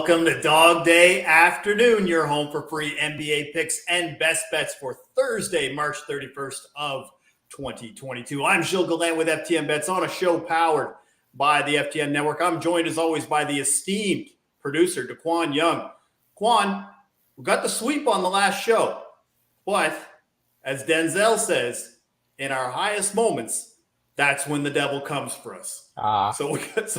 Welcome to Dawg Day Afternoon, your home for free NBA picks and best bets for Thursday, March 31st of 2022. I'm Gilles Gallant with FTNBets on a show powered by the FTN Network. I'm joined as always by the esteemed producer, Daquan Young. Quan, we got the sweep on the last show, but as Denzel says, in our highest moments, that's when the devil comes for us. So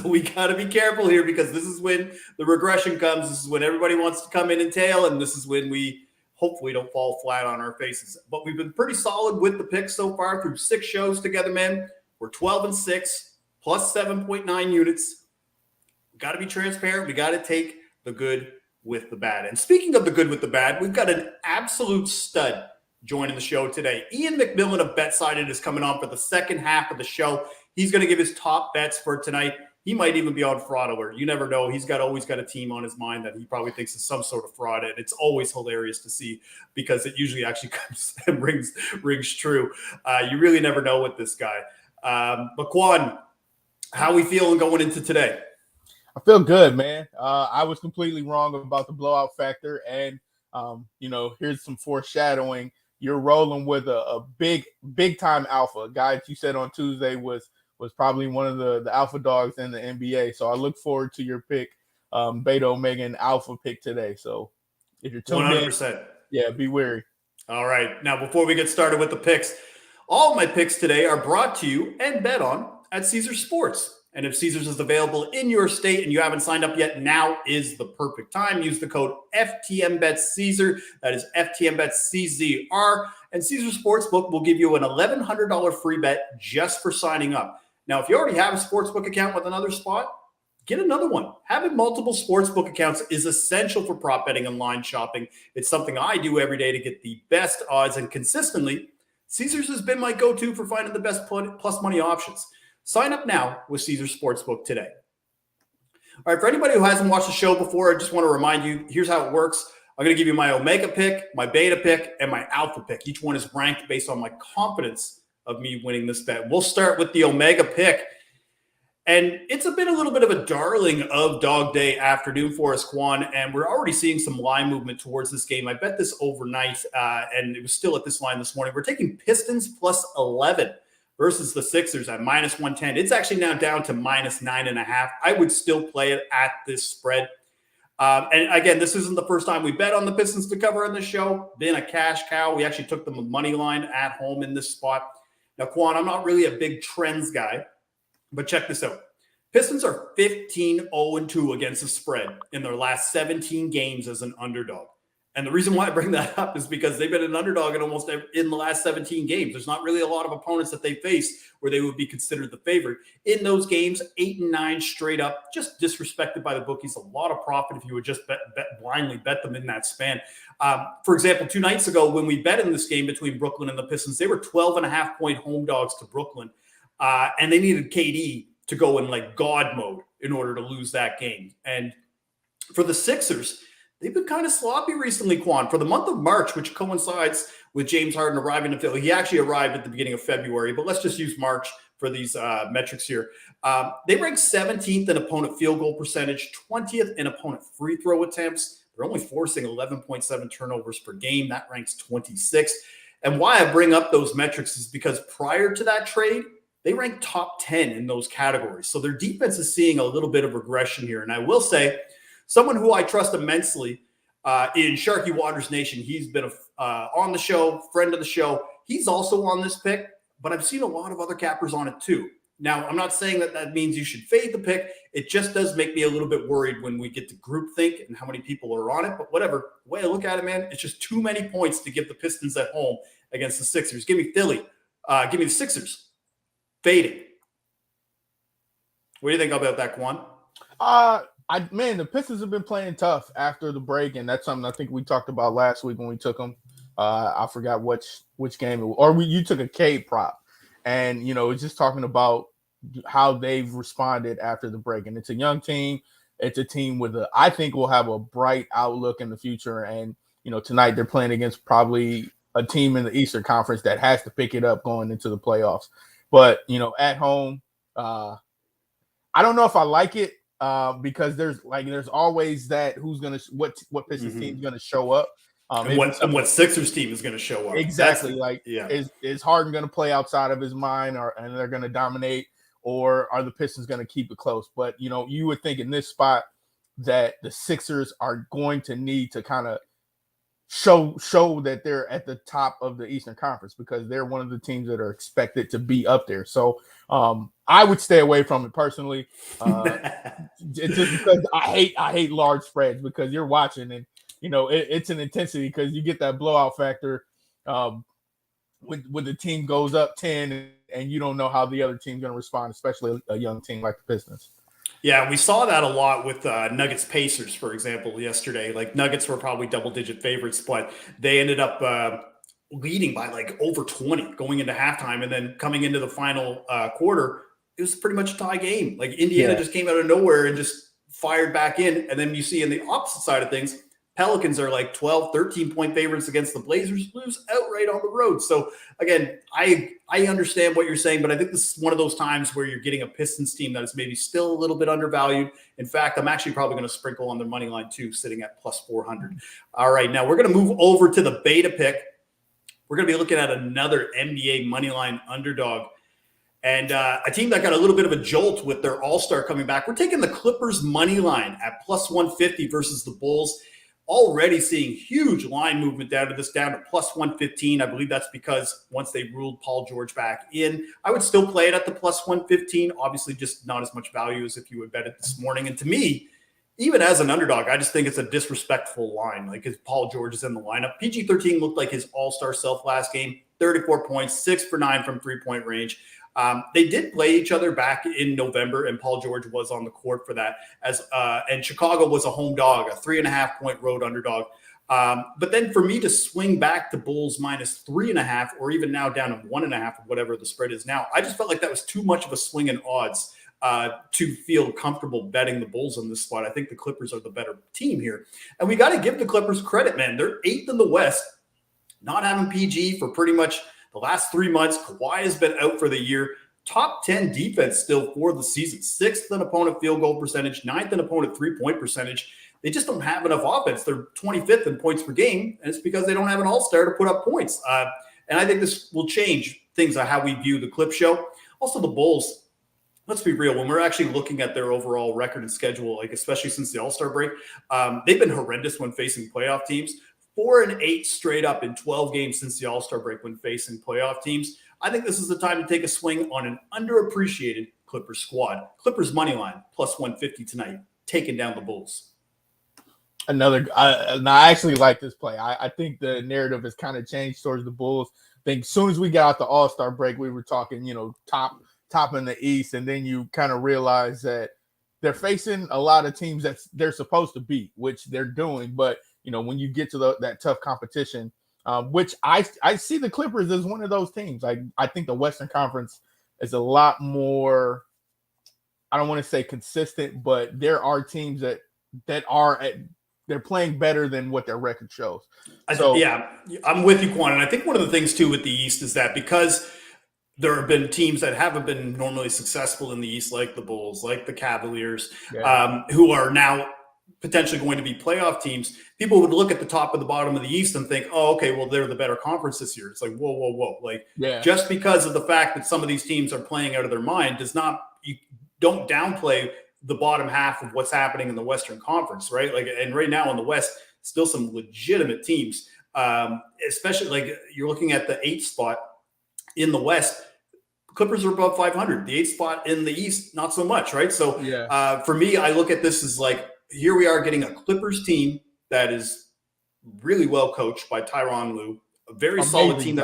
we got to be careful here because this is when the regression comes. This is when everybody wants to come in and tail, and this is when we hopefully don't fall flat on our faces. But we've been pretty solid with the picks so far through 6 shows together, man. We're 12-6 plus 7.9 units. We got to be transparent. We got to take the good with the bad. And speaking of the good with the bad, we've got an absolute stud joining the show today. Iain MacMillan of BetSided is coming on for the second half of the show. He's going to give his top bets for tonight. He might even be on fraud alert. You never know. He's always got a team on his mind that he probably thinks is some sort of fraud, and it's always hilarious to see because it usually actually comes and rings true. You really never know with this guy. But Quan, how are we feeling going into today? I feel good, man. I was completely wrong about the blowout factor, and here's some foreshadowing. You're rolling with a big time alpha, a guy that you said on Tuesday was probably one of the alpha dogs in the NBA. So I look forward to your pick, Beta Omega and alpha pick today. So if you're tuned 100%. Be wary. All right. Now, before we get started with the picks, all of my picks today are brought to you and bet on at Caesars Sports. And if Caesars is available in your state and you haven't signed up yet, now is the perfect time. Use the code FTNBetsCaesar. That is FTNBetsCZR. And Caesars Sportsbook will give you an $1,100 free bet just for signing up. Now, if you already have a sportsbook account with another spot, get another one. Having multiple sportsbook accounts is essential for prop betting and line shopping. It's something I do every day to get the best odds, and consistently, Caesars has been my go-to for finding the best plus money options. Sign up now with Caesars Sportsbook today. All right, for anybody who hasn't watched the show before, I just want to remind you, here's how it works. I'm going to give you my Omega pick, my Beta pick, and my Alpha pick. Each one is ranked based on my confidence of me winning this bet. We'll start with the Omega pick. And it's been a little bit of a darling of Dawg Day Afternoon for us, Quan, and we're already seeing some line movement towards this game. I bet this overnight, and it was still at this line this morning. We're taking Pistons plus 11. Versus the Sixers at minus 110. It's actually now down to minus 9.5. I would still play it at this spread. And again, this isn't the first time we bet on the Pistons to cover on the show. Been a cash cow. We actually took them a money line at home in this spot. Now, Quan, I'm not really a big trends guy, but check this out. Pistons are 15-0-2 against the spread in their last 17 games as an underdog. And the reason why I bring that up is because they've been an underdog in the last 17 games. There's not really a lot of opponents that they face where they would be considered the favorite. In those games, 8-9 straight up, just disrespected by the bookies. A lot of profit if you would just blindly bet them in that span. For example, 2 nights ago when we bet in this game between Brooklyn and the Pistons, they were 12.5-point home dogs to Brooklyn. And they needed KD to go in like God mode in order to lose that game. And for the Sixers, they've been kind of sloppy recently, Quan. For the month of March, which coincides with James Harden arriving to Philly, he actually arrived at the beginning of February, but let's just use March for these metrics here. They rank 17th in opponent field goal percentage, 20th in opponent free throw attempts. They're only forcing 11.7 turnovers per game. That ranks 26th. And why I bring up those metrics is because prior to that trade, they ranked top 10 in those categories. So their defense is seeing a little bit of regression here. And I will say, someone who I trust immensely in Sharky Waters Nation, he's been on the show, friend of the show. He's also on this pick, but I've seen a lot of other cappers on it too. Now, I'm not saying that means you should fade the pick. It just does make me a little bit worried when we get to groupthink and how many people are on it. But whatever, the way I look at it, man, it's just too many points to give the Pistons at home against the Sixers. Give me Philly. Give me the Sixers. Fading. What do you think about that, Quan? The Pistons have been playing tough after the break, and that's something I think we talked about last week when we took them. I forgot which game it was, or you took a K prop, and it's just talking about how they've responded after the break. And it's a young team. It's a team I think will have a bright outlook in the future. And tonight they're playing against probably a team in the Eastern Conference that has to pick it up going into the playoffs. But at home, I don't know if I like it. because there's always that what Pistons team's gonna show up. And what Sixers team is going to show up. Exactly. Yeah. Is Harden going to play outside of his mind and they're going to dominate, or are the Pistons going to keep it close? But, you would think in this spot that the Sixers are going to need to kind of show that they're at the top of the Eastern Conference, because they're one of the teams that are expected to be up there. So I would stay away from it personally, just because I hate large spreads, because you're watching and it's an intensity, because you get that blowout factor when the team goes up 10 and you don't know how the other team's going to respond, especially a young team like the Pistons. Yeah, we saw that a lot with Nuggets Pacers, for example, yesterday. Like, Nuggets were probably double-digit favorites, but they ended up leading by like over 20 going into halftime, and then coming into the final quarter, it was pretty much a tie game. Like, Indiana just came out of nowhere and just fired back in. And then you see in the opposite side of things, Pelicans are like 12, 13-point favorites against the Blazers, lose outright on the road. So, again, I understand what you're saying, but I think this is one of those times where you're getting a Pistons team that is maybe still a little bit undervalued. In fact, I'm actually probably going to sprinkle on their money line too, sitting at plus 400. All right, now we're going to move over to the beta pick. We're going to be looking at another NBA money line underdog. And a team that got a little bit of a jolt with their all-star coming back. We're taking the Clippers money line at plus 150 versus the Bulls. Already seeing huge line movement down to plus 115. I believe that's because once they ruled Paul George back in, I would still play it at the plus 115. Obviously, just not as much value as if you would bet it this morning. And to me, even as an underdog, I just think it's a disrespectful line. Like, if Paul George is in the lineup, PG-13 looked like his all-star self last game, 34 points, 6 for 9 from three-point range. They did play each other back in November, and Paul George was on the court for that. And Chicago was a home dog, a 3.5-point road underdog. But then for me to swing back to Bulls minus 3.5, or even now down to 1.5, whatever the spread is now, I just felt like that was too much of a swing in odds to feel comfortable betting the Bulls in this spot. I think the Clippers are the better team here. And we got to give the Clippers credit, man. They're 8th in the West, not having PG for pretty much the last 3 months. Kawhi has been out for the year. Top 10 defense still for the season. 6th in opponent field goal percentage, 9th in opponent three-point percentage. They just don't have enough offense. They're 25th in points per game, and it's because they don't have an all-star to put up points. And I think this will change things on how we view the Clip Show. Also, the Bulls, let's be real. When we're actually looking at their overall record and schedule, like especially since the all-star break, they've been horrendous when facing playoff teams. 4-8 straight up in 12 games since the all-star break when facing playoff teams. I think this is the time to take a swing on an underappreciated Clippers squad. Clippers money line, plus 150 tonight, taking down the Bulls. I actually like this play. I think the narrative has kind of changed towards the Bulls. I think as soon as we got out the all-star break, we were talking, top in the East, and then you kind of realize that they're facing a lot of teams that they're supposed to beat, which they're doing. But, when you get to that tough competition, which I see the Clippers as one of those teams. I think the Western Conference is a lot more, I don't want to say consistent, but there are teams that they're playing better than what their record shows. Yeah, I'm with you, Quan. And I think one of the things, too, with the East is that because there have been teams that haven't been normally successful in the East, like the Bulls, like the Cavaliers, who are now potentially going to be playoff teams, people would look at the top and the bottom of the East and think, oh, okay, well, they're the better conference this year. It's like, whoa. Like, just because of the fact that some of these teams are playing out of their mind you don't downplay the bottom half of what's happening in the Western Conference, right? Like, and right now in the West, still some legitimate teams, especially like you're looking at the 8th spot in the West. Clippers are above 500. The 8th spot in the East, not so much, right? So for me, I look at this as like, here we are getting a Clippers team that is really well coached by Tyronn Lue, a very solid team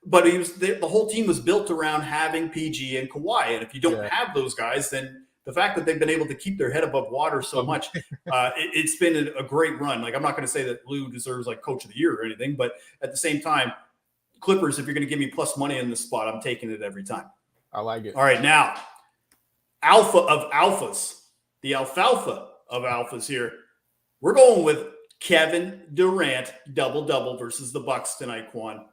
but the whole team was built around having PG and Kawhi. And if you don't have those guys, then the fact that they've been able to keep their head above water so much, it's been a great run. Like, I'm not going to say that Lue deserves like coach of the year or anything, but at the same time, Clippers, if you're going to give me plus money in this spot, I'm taking it every time. I like it. All right, now, alpha of alphas, the alfalfa of alphas here. We're going with Kevin Durant double-double versus the Bucks tonight, Quan.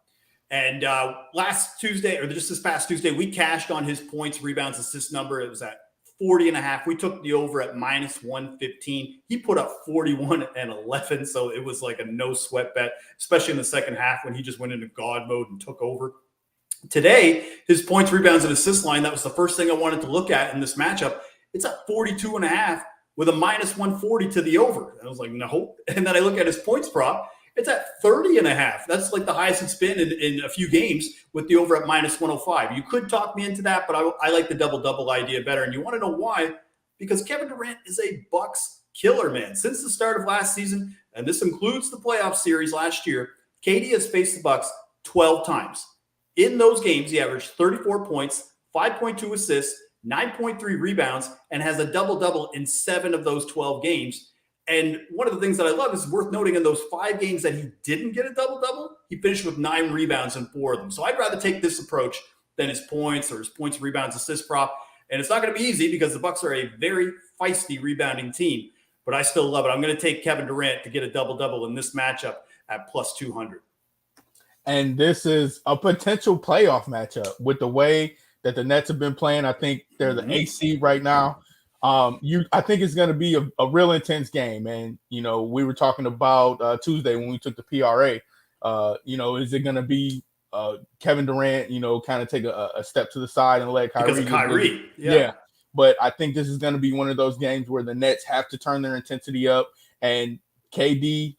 And this past Tuesday, we cashed on his points, rebounds, assist number. It was at 40.5. We took the over at -115. He put up 41 and 11. So it was like a no sweat bet, especially in the second half when he just went into God mode and took over. Today, his points, rebounds, and assist line, that was the first thing I wanted to look at in this matchup. It's at 42.5 with a -140 to the over. And I was like, no. And then I look at his points prop. It's at 30.5. That's like the highest it's been in a few games with the over at -105. You could talk me into that, but I like the double-double idea better. And you want to know why? Because Kevin Durant is a Bucks killer, man. Since the start of last season, and this includes the playoff series last year, KD has faced the Bucks 12 times. In those games, he averaged 34 points, 5.2 assists, 9.3 rebounds, and has a double-double in 7 of those 12 games. And one of the things that I love is worth noting in those 5 games that he didn't get a double-double, he finished with 9 rebounds in 4 of them. So I'd rather take this approach than his points or his points, rebounds, assist prop. And it's not going to be easy because the Bucks are a very feisty rebounding team. But I still love it. I'm going to take Kevin Durant to get a double-double in this matchup at +200. And this is a potential playoff matchup with the way that the Nets have been playing. I think they're the AC right now. I think it's going to be a real intense game. And, we were talking about Tuesday when we took the PRA, is it going to be Kevin Durant, kind of take a step to the side and let Kyrie. Because of Kyrie. Yeah. But I think this is going to be one of those games where the Nets have to turn their intensity up, and KD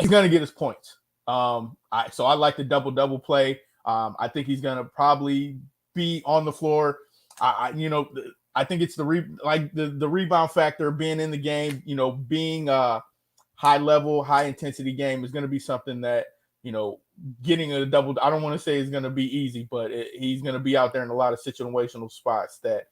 is going to get his points. So I like the double-double play. I think he's going to probably be on the floor. I think it's the rebound factor, being in the game, being a high-level, high-intensity game is going to be something that, getting a double. I don't want to say it's going to be easy, but he's going to be out there in a lot of situational spots that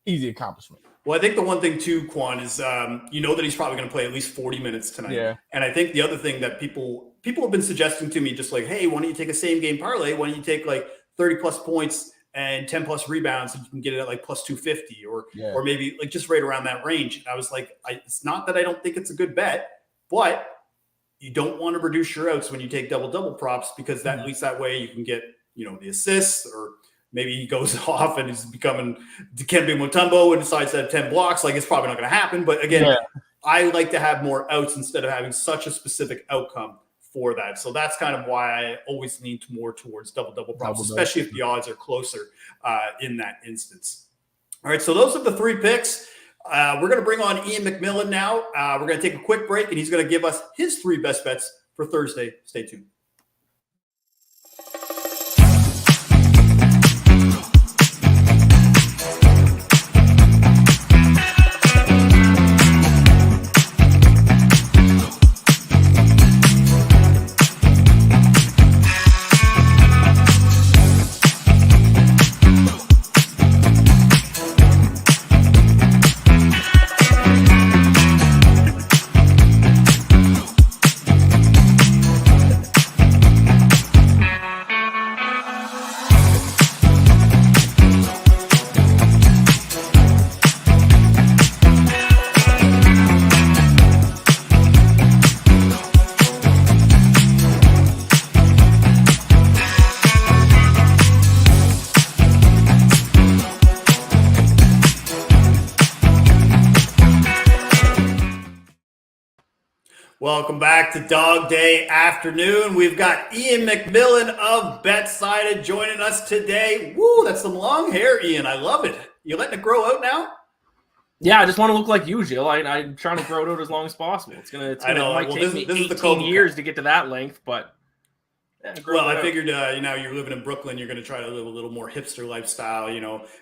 easy accomplishment. Well, I think the one thing too, Quan, is that he's probably going to play at least 40 minutes tonight. Yeah. And I think the other thing that people have been suggesting to me, just like, hey, why don't you take a same game parlay? Why don't you take like 30 plus points and 10 plus rebounds, and you can get it at like +250 or maybe like just right around that range. And I was like, it's not that I don't think it's a good bet, but you don't want to reduce your outs when you take double-double props, because that at least that way you can get, the assists, or maybe he goes off and he's becoming Dikembe Mutombo and decides to have 10 blocks. Like, it's probably not going to happen. But again, I like to have more outs instead of having such a specific outcome for that. So that's kind of why I always lean more towards double-double props, especially if the odds are closer in that instance. All right, so those are the 3 picks. We're going to bring on Iain MacMillan now. We're going to take a quick break, and he's going to give us his 3 best bets for Thursday. Stay tuned. Welcome back to Dawg Day Afternoon. We've got Iain MacMillan of BetSided joining us today. Woo, that's some long hair, Iain. I love it. You letting it grow out now? Yeah, I just want to look like you, Gilles. I'm trying to grow it out as long as possible. It might take me 18 years to get to that length, but well, I figured, you're living in Brooklyn. You're going to try to live a little more hipster lifestyle.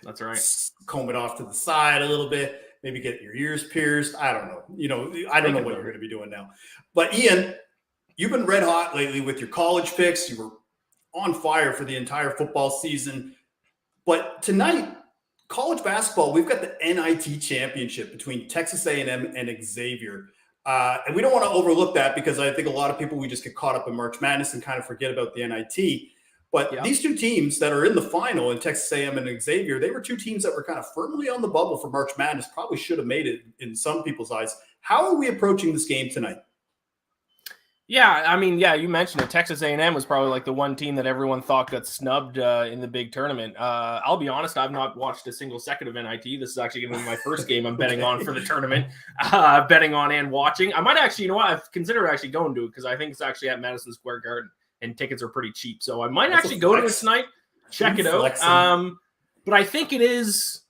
That's right. Comb it off to the side a little bit. Maybe get your ears pierced. I don't know. I don't know what you're going to be doing now. But Iain, you've been red hot lately with your college picks. You were on fire for the entire football season. But tonight, college basketball, we've got the NIT championship between Texas A&M and Xavier. And we don't want to overlook that, because I think a lot of people, we just get caught up in March Madness and kind of forget about the NIT. But these 2 teams that are in the final, in Texas A&M and Xavier, they were 2 teams that were kind of firmly on the bubble for March Madness, probably should have made it in some people's eyes. How are we approaching this game tonight? Yeah, I mean, yeah, you mentioned it. Texas A&M was probably like the one team that everyone thought got snubbed in the big tournament. I'll be honest, I've not watched a single second of NIT. This is actually going to be my first game I'm betting on for the tournament, betting on and watching. I might actually, I've considered actually going to it because I think it's actually at Madison Square Garden and tickets are pretty cheap. So I might actually go to it tonight, check it out. But I think it is...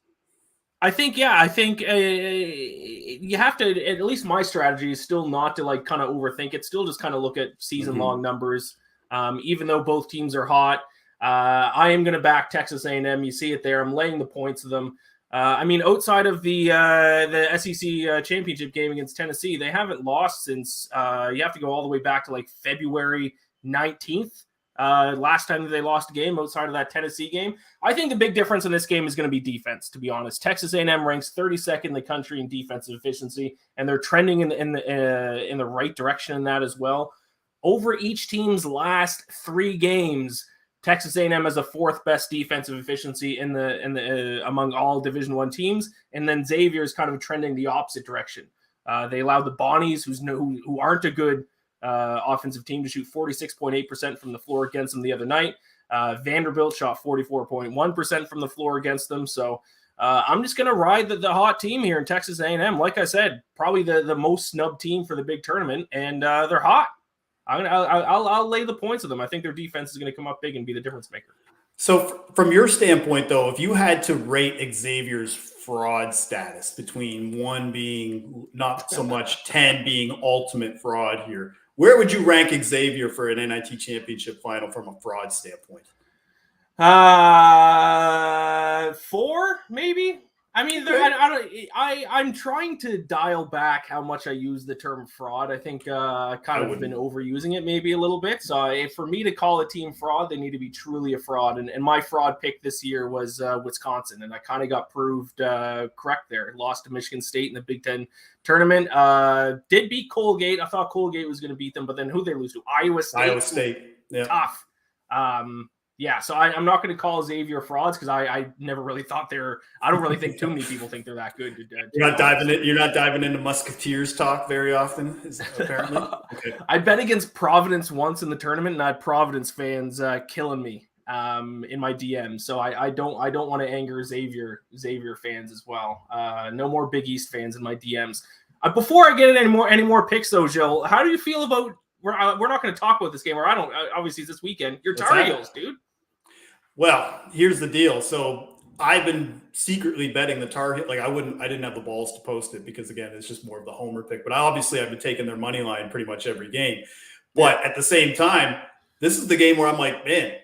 I think you have to, at least my strategy is still not to like kind of overthink it, still just kind of look at season-long numbers. Even though both teams are hot, I am going to back Texas A&M. You see it there. I'm laying the points of them. I mean, outside of the SEC championship game against Tennessee, they haven't lost since you have to go all the way back to like February 19th. Last time that they lost a game outside of that Tennessee game. I think the big difference in this game is going to be defense, to be honest. Texas A&M ranks 32nd in the country in defensive efficiency, and they're trending in the right direction in that as well. Over each team's last 3 games, Texas A&M has the 4th best defensive efficiency in the among all Division I teams, and then Xavier is kind of trending the opposite direction. They allowed the Bonnies, who aren't a good offensive team, to shoot 46.8% from the floor against them the other night. Vanderbilt shot 44.1% from the floor against them. So I'm just going to ride the hot team here in Texas A&M. Like I said, probably the most snubbed team for the big tournament, and they're hot. I'll lay the points of them. I think their defense is going to come up big and be the difference maker. So from your standpoint, though, if you had to rate Xavier's fraud status between 1 being not so much, 10 being ultimate fraud here, where would you rank Xavier for an NIT championship final from a fraud standpoint? 4, maybe. I mean, I'm trying to dial back how much I use the term fraud. I think I kind of been overusing it maybe a little bit. So for me to call a team fraud, they need to be truly a fraud. And my fraud pick this year was Wisconsin, and I kind of got proved correct there. Lost to Michigan State in the Big Ten tournament. Did beat Colgate. I thought Colgate was going to beat them, but then who'd they lose to? Iowa State. Yeah. Tough. Yeah, so I'm not going to call Xavier frauds because I never really thought I don't really think too many people think they're that good. You're not diving into Musketeers talk very often, apparently. Okay. I bet against Providence once in the tournament, and I had Providence fans killing me in my DM. So I don't want to anger Xavier fans as well. No more Big East fans in my DMs. Before I get any more picks though, Gilles, how do you feel about? We're not going to talk about this game, or I don't. Obviously, it's this weekend. Your Tar Heels, dude. Well, here's the deal. So I've been secretly betting the Tar Heels. Like I didn't have the balls to post it because again, it's just more of the homer pick. But I've been taking their money line pretty much every game. But at the same time, this is the game where I'm like, man,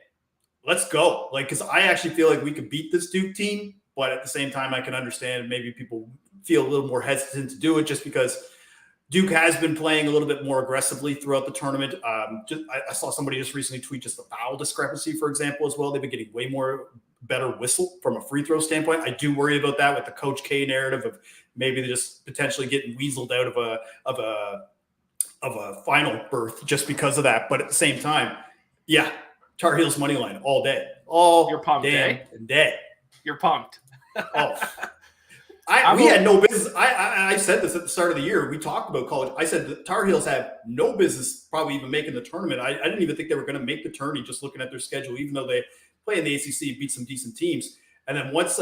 let's go. Like, because I actually feel like we could beat this Duke team. But at the same time, I can understand maybe people feel a little more hesitant to do it just because Duke has been playing a little bit more aggressively throughout the tournament. I saw somebody just recently tweet just the foul discrepancy, for example, as well. They've been getting way more better whistle from a free throw standpoint. I do worry about that with the Coach K narrative of maybe they're just potentially getting weaseled out of a final berth just because of that. But at the same time, yeah, Tar Heels money line all day, You're pumped, damn day. You're pumped. Oh. We had no business. I said this at the start of the year. We talked about college. I said the Tar Heels have no business probably even making the tournament. I didn't even think they were going to make the tourney just looking at their schedule, even though they play in the ACC, beat some decent teams. And then once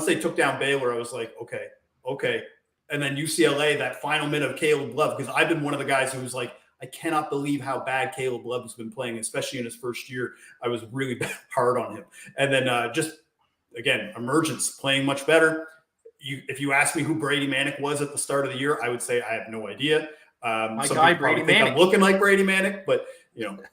they took down Baylor, I was like, okay. And then UCLA, that final minute of Caleb Love, because I've been one of the guys who was like, I cannot believe how bad Caleb Love has been playing, especially in his first year. I was really hard on him. And then again, emergence, playing much better. If you ask me who Brady Manick was at the start of the year, I would say I have no idea. My guy, Brady Manick. I'm looking like Brady Manick, but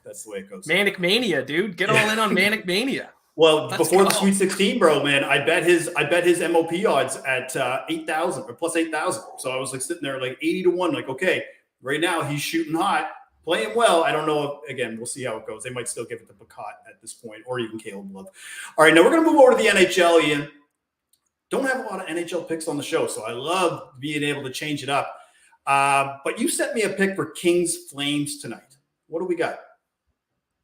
that's the way it goes. Manic Mania, dude. Get all in on Manic Mania. Well, before the Sweet 16, bro, man, I bet his MOP odds at 8,000 or plus 8,000. So I was like sitting there like 80 to 1, like, okay, right now he's shooting hot, playing well. I don't know. Again, we'll see how it goes. They might still give it to Bacot at this point, or even Caleb Love. All right, now we're going to move over to the NHL, Ian. Don't have a lot of NHL picks on the show, so I love being able to change it up. But you sent me a pick for Kings Flames tonight. What do we got?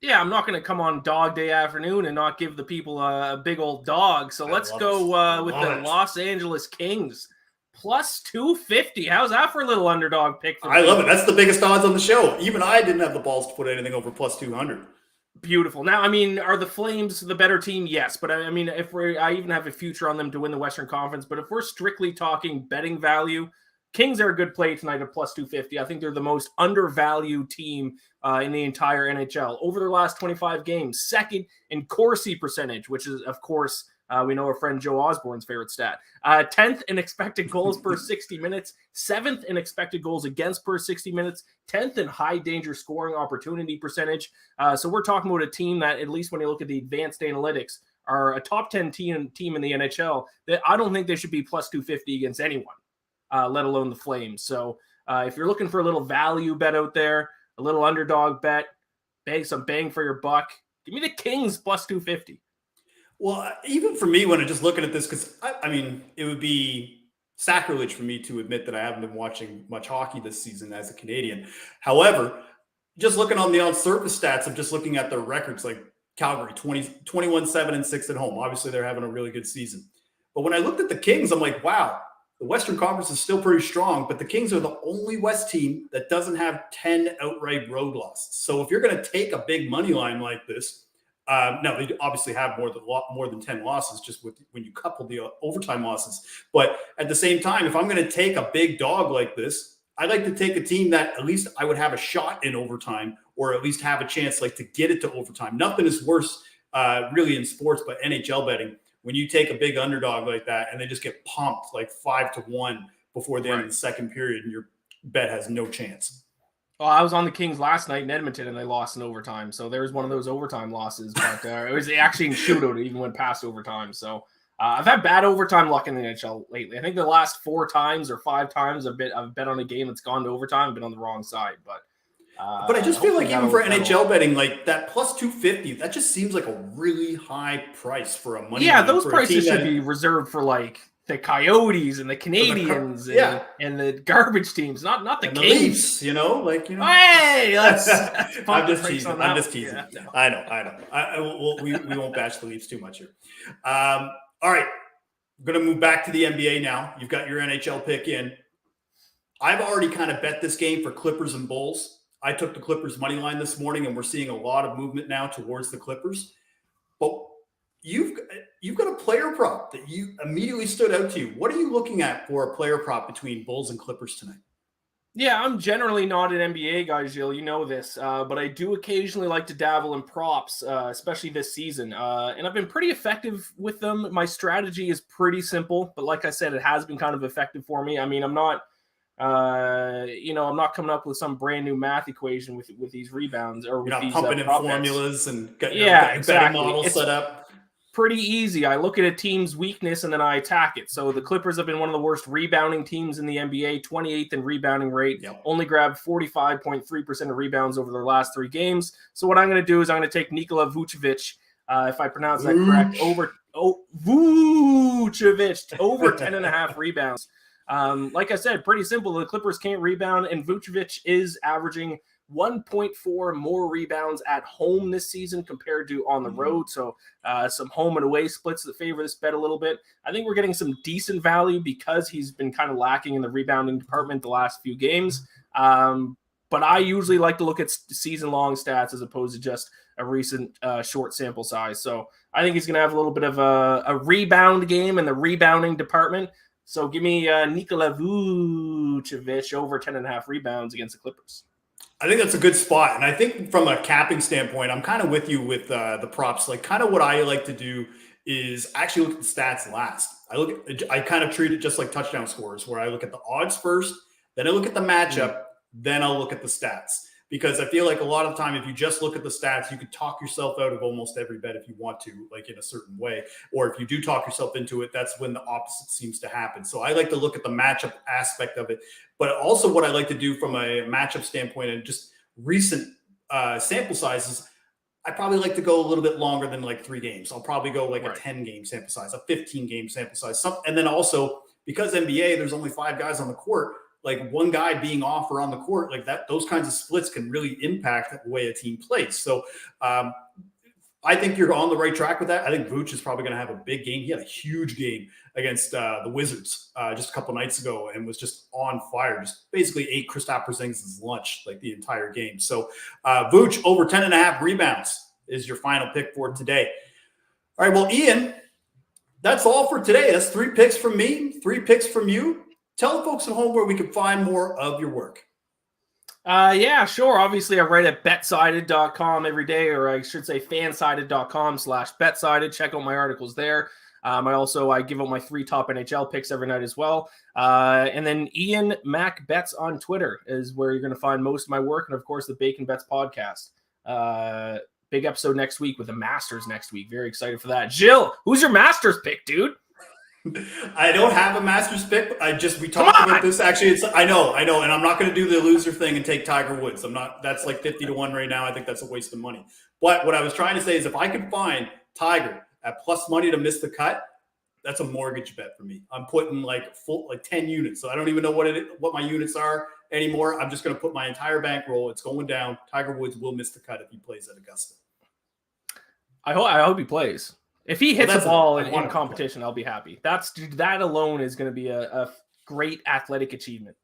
Yeah, I'm not going to come on Dawg Day Afternoon and not give the people a big old dog. So let's go with the Los Angeles Kings plus 250. How's that for a little underdog pick? I love it. That's the biggest odds on the show. Even I didn't have the balls to put anything over plus 200. Beautiful. Now, I mean, are the Flames the better team? Yes, but I mean, I even have a future on them to win the Western Conference. But if we're strictly talking betting value, Kings are a good play tonight at plus 250. I think they're the most undervalued team in the entire NHL. Over their last 25 games, second in Corsi percentage, which is, of course, we know our friend Joe Osborne's favorite stat. 10th in expected goals per 60 minutes, 7th in expected goals against per 60 minutes, 10th in high danger scoring opportunity percentage. So we're talking about a team that, at least when you look at the advanced analytics, are a top 10 team in the NHL that I don't think they should be plus 250 against anyone, let alone the Flames. So if you're looking for a little value bet out there, a little underdog bet, some bang for your buck, give me the Kings plus 250. Well, even for me, when I'm just looking at this, because I mean, it would be sacrilege for me to admit that I haven't been watching much hockey this season as a Canadian. However, just looking on the on-surface stats of just looking at their records, like Calgary, 21-7-6 at home. Obviously, they're having a really good season. But when I looked at the Kings, I'm like, wow, the Western Conference is still pretty strong, but the Kings are the only West team that doesn't have 10 outright road losses. So if you're going to take a big money line like this, no, they obviously have more than 10 losses just when you couple the overtime losses. But at the same time, if I'm going to take a big dog like this, I like to take a team that at least I would have a shot in overtime, or at least have a chance like to get it to overtime. Nothing is worse really in sports, but NHL betting, when you take a big underdog like that and they just get pumped like 5-1 before the end of the second period, and your bet has no chance. Well, I was on the Kings last night in Edmonton, and they lost in overtime. So there was one of those overtime losses, but it was actually in shootout. It even went past overtime. So I've had bad overtime luck in the NHL lately. I think the last 4 times or 5 times I've bet on a game that's gone to overtime. I've been on the wrong side, but I just feel like even for NHL betting, like that plus 250, that just seems like a really high price for a money. Yeah, those prices should be reserved for like the Coyotes and the Canadians and the garbage teams, not the Kings. Leafs, Hey, let's I'm just teasing. Yeah, no. I know. We won't bash the Leafs too much here. All right, I'm going to move back to the NBA now. You've got your NHL pick in. I've already kind of bet this game for Clippers and Bulls. I took the Clippers money line this morning, and we're seeing a lot of movement now towards the Clippers. But you've got a player prop that you immediately stood out to you. What are you looking at for a player prop between Bulls and Clippers tonight? Yeah, I'm generally not an NBA guy, Gilles. You know this, but I do occasionally like to dabble in props, especially this season. And I've been pretty effective with them. My strategy is pretty simple, but like I said, it has been kind of effective for me. I mean, I'm not coming up with some brand new math equation with these rebounds or with You're not these pumping in formulas bets. and got exactly. betting models set up. Pretty easy. I look at a team's weakness and then I attack it. So the Clippers have been one of the worst rebounding teams in the NBA, 28th in rebounding rate. Yep. Only grabbed 45.3% of rebounds over their last 3 games. So what I'm going to do is I'm going to take Nikola Vucevic, if I pronounce that correct, Vucevic, over 10.5 rebounds. Like I said, pretty simple. The Clippers can't rebound, and Vucevic is averaging 1.4 more rebounds at home this season compared to on the road. So some home and away splits that favor this bet a little bit. I think we're getting some decent value because he's been kind of lacking in the rebounding department the last few games. But I usually like to look at season-long stats as opposed to just a recent short sample size. So I think he's going to have a little bit of a rebound game in the rebounding department. So give me Nikola Vucevic over 10.5 rebounds against the Clippers. I think that's a good spot. And I think from a capping standpoint, I'm kind of with you with the props. Like kind of what I like to do is actually look at the stats last. I kind of treat it just like touchdown scores, where I look at the odds first, then I look at the matchup, then I'll look at the stats. Because I feel like a lot of the time, if you just look at the stats, you could talk yourself out of almost every bet if you want to, like in a certain way. Or if you do talk yourself into it, that's when the opposite seems to happen. So I like to look at the matchup aspect of it. But also what I like to do from a matchup standpoint and just recent sample sizes, I probably like to go a little bit longer than like 3 games. I'll probably go like a 10-game sample size, a 15-game sample size. And then also, because NBA, there's only 5 guys on the court, like one guy being off or on the court, like that, those kinds of splits can really impact the way a team plays. So I think you're on the right track with that. I think Vooch is probably going to have a big game. He had a huge game against the Wizards just a couple nights ago and was just on fire. Just basically ate Kristaps Porzingis' lunch like the entire game. So Vooch over 10.5 rebounds is your final pick for today. All right, well, Iain, that's all for today. That's 3 picks from me, 3 picks from you. Tell the folks at home where we can find more of your work. Yeah, sure. Obviously, I write at betsided.com every day, or I should say fansided.com/betsided. Check out my articles there. I give out my 3 top NHL picks every night as well. And then Iain MacBets on Twitter is where you're going to find most of my work. And of course, the Bacon Bets podcast. Big episode next week with the Masters next week. Very excited for that. Gilles, who's your Masters pick, dude? I don't have a Masters pick. We talked about this. Actually, I know, and I'm not going to do the loser thing and take Tiger Woods. I'm not. That's like 50-1 right now. I think that's a waste of money. But what I was trying to say is, if I could find Tiger at plus money to miss the cut, that's a mortgage bet for me. I'm putting like 10 units. So I don't even know what my units are anymore. I'm just going to put my entire bankroll. It's going down. Tiger Woods will miss the cut if he plays at Augusta. I hope he plays. If he hits a ball in competition, I'll be happy. That alone is going to be a great athletic achievement.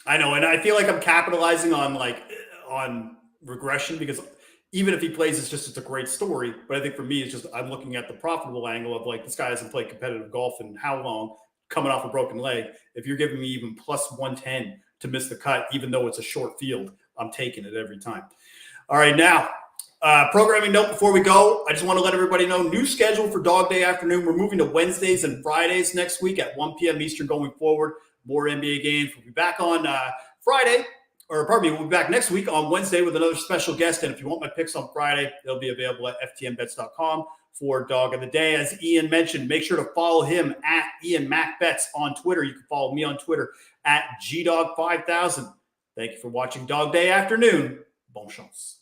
I know, and I feel like I'm capitalizing on regression, because even if he plays, it's a great story. But I think for me, I'm looking at the profitable angle of this guy hasn't played competitive golf in how long, coming off a broken leg. If you're giving me even plus 110 to miss the cut, even though it's a short field, I'm taking it every time. All right, now. Programming note before we go, I just want to let everybody know, new schedule for Dawg Day Afternoon. We're moving to Wednesdays and Fridays next week at 1 p.m. Eastern going forward. More NBA games. We'll be back on we'll be back next week on Wednesday with another special guest. And if you want my picks on Friday, they'll be available at FTNBets.com for Dog of the Day. As Iain mentioned, make sure to follow him at Iain MacBets on Twitter. You can follow me on Twitter at GDog5000. Thank you for watching Dawg Day Afternoon. Bon chance.